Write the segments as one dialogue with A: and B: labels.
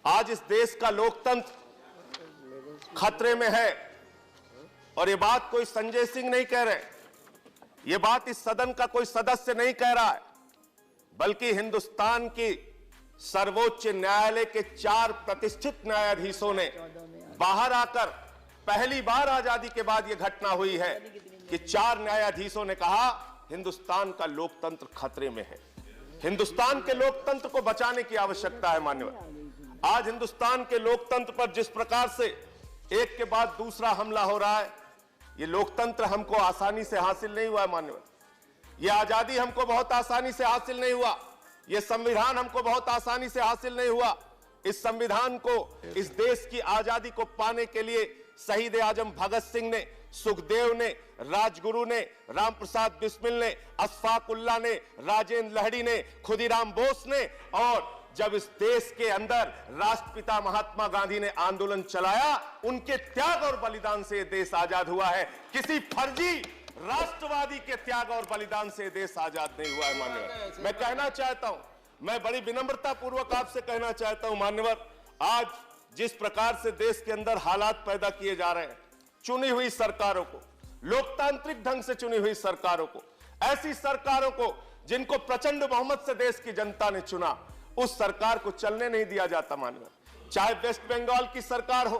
A: आज इस देश का लोकतंत्र खतरे में है। और ये बात कोई संजय सिंह नहीं कह रहे, ये बात इस सदन का कोई सदस्य नहीं कह रहा है, बल्कि हिंदुस्तान की सर्वोच्च न्यायालय के 4 प्रतिष्ठित न्यायाधीशों ने बाहर आकर, पहली बार आजादी के बाद यह घटना हुई है कि 4 न्यायाधीशों ने कहा हिंदुस्तान का लोकतंत्र खतरे में है। हिंदुस्तान के लोकतंत्र को बचाने की आवश्यकता है मान्यवर। आज हिंदुस्तान के लोकतंत्र पर जिस प्रकार से एक के बाद दूसरा हमला हो रहा है, ये लोकतंत्र हमको आसानी से हासिल नहीं हुआ है मान्यवर। ये आजादी हमको बहुत आसानी से हासिल नहीं हुआ, ये संविधान हमको बहुत आसानी से हासिल नहीं हुआ। इस संविधान को, इस देश की आजादी को पाने के लिए शहीद आजम भगत सिंह ने, सुखदेव ने, राजगुरु ने, राम प्रसाद बिस्मिल ने, अशफाक उल्लाह ने, राजेंद्र लहड़ी ने, खुदीराम बोस ने, और जब इस देश के अंदर राष्ट्रपिता महात्मा गांधी ने आंदोलन चलाया, उनके त्याग और बलिदान से देश आजाद हुआ है। किसी फर्जी राष्ट्रवादी के त्याग और बलिदान से देश आजाद नहीं हुआ है मान्यवर। मैं कहना चाहता हूं, मैं बड़ी विनम्रता पूर्वक आपसे कहना चाहता हूं मान्यवर, आज जिस प्रकार से देश के अंदर हालात पैदा किए जा रहे हैं, चुनी हुई सरकारों को, लोकतांत्रिक ढंग से चुनी हुई सरकारों को, ऐसी सरकारों को जिनको प्रचंड बहुमत से देश की जनता ने चुना, उस सरकार को चलने नहीं दिया जाता मान्यवर। चाहे वेस्ट बंगाल की सरकार हो,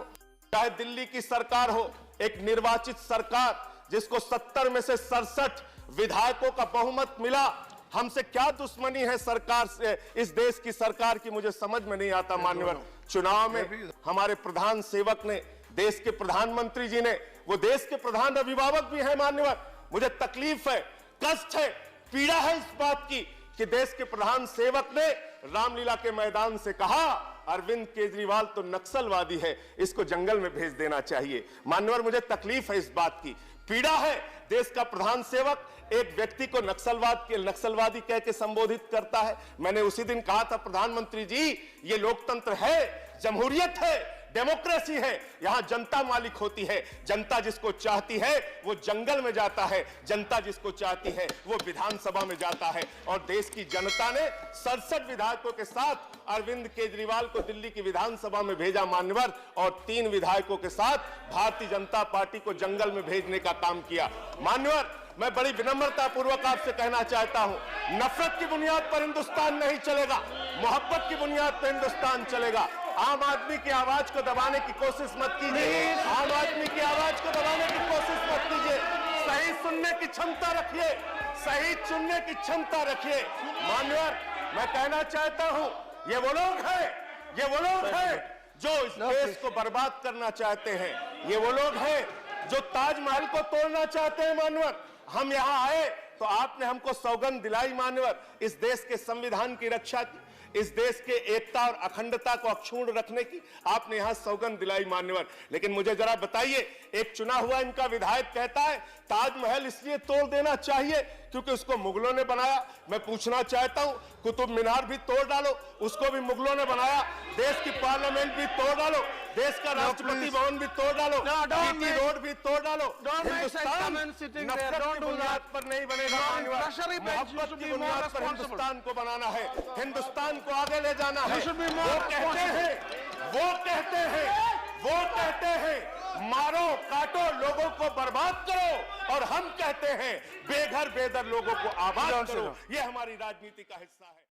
A: चाहे दिल्ली की सरकार हो, एक निर्वाचित सरकार जिसको 70 में से 67 विधायकों का बहुमत मिला। हमसे क्या दुश्मनी है सरकार से, इस देश की सरकार की, मुझे समझ में नहीं आता मान्यवर। चुनाव में हमारे प्रधान सेवक ने, देश के प्रधानमंत्री जी ने, वो देश के प्रधान अभिभावक भी हैं मान्यवर, मुझे तकलीफ है, कष्ट है, पीड़ा है इस बात की कि देश के प्रधान सेवक ने रामलीला के मैदान से कहा अरविंद केजरीवाल तो नक्सलवादी है, इसको जंगल में भेज देना चाहिए। मान्यवर, मुझे तकलीफ है इस बात की, पीड़ा है। देश का प्रधान सेवक एक व्यक्ति को नक्सलवादी कह के संबोधित करता है। मैंने उसी दिन कहा था, प्रधानमंत्री जी, ये लोकतंत्र है, जमहूरियत है, डेमोक्रेसी है, यहां जनता मालिक होती है। जनता जिसको चाहती है वो जंगल में जाता है, जनता जिसको चाहती है वो विधानसभा में जाता है। और देश की जनता ने 67 विधायकों के साथ अरविंद केजरीवाल को दिल्ली की विधानसभा में भेजा मान्यवर, और 3 विधायकों के साथ भारतीय जनता पार्टी को जंगल में भेजने का काम किया मान्यवर। मैं बड़ी विनम्रता पूर्वक आपसे कहना चाहता हूं, नफरत की बुनियाद पर हिंदुस्तान नहीं चलेगा, मोहब्बत की बुनियाद पर हिंदुस्तान चलेगा। आम आदमी की आवाज को दबाने की कोशिश मत कीजिए, आम आदमी की आवाज को दबाने की कोशिश मत कीजिए। सही सुनने की क्षमता रखिए, सही चुनने की क्षमता रखिए मान्यवर। मैं कहना चाहता हूं, ये वो लोग हैं जो इस देश को बर्बाद करना चाहते हैं, ये वो लोग हैं जो ताजमहल को तोड़ना चाहते हैं मान्यवर। हम यहां आए तो आपने हमको सौगंध दिलाई मान्यवर, इस देश के संविधान की रक्षा की, इस देश के एकता और अखंडता को अक्षुण्ण रखने की आपने यहां सौगंध दिलाई मान्यवर। लेकिन मुझे जरा बताइए, एक चुना हुआ इनका विधायक कहता है ताजमहल इसलिए तोड़ देना चाहिए क्योंकि उसको मुगलों ने बनाया। मैं पूछना चाहता हूं, कुतुब मीनार भी तोड़ डालो, उसको भी मुगलों ने बनाया। देश की पार्लियामेंट भी तोड़ डालो, देश का राष्ट्रपति भवन भी तोड़ डालो, जीटी रोड भी तोड़ डालो। हिंदुस्तान नफरत की बुनियाद पर नहीं बनेगा मान्यवर, मोहब्बत की बुनियाद पर हिंदुस्तान को बनाना है, हिंदुस्तान को आगे ले जाना है। वो कहते हैं मारो काटो, लोगों को बर्बाद करो, और हम कहते हैं बेघर बेदर लोगों को आबाद करो। ये हमारी राजनीति का हिस्सा है।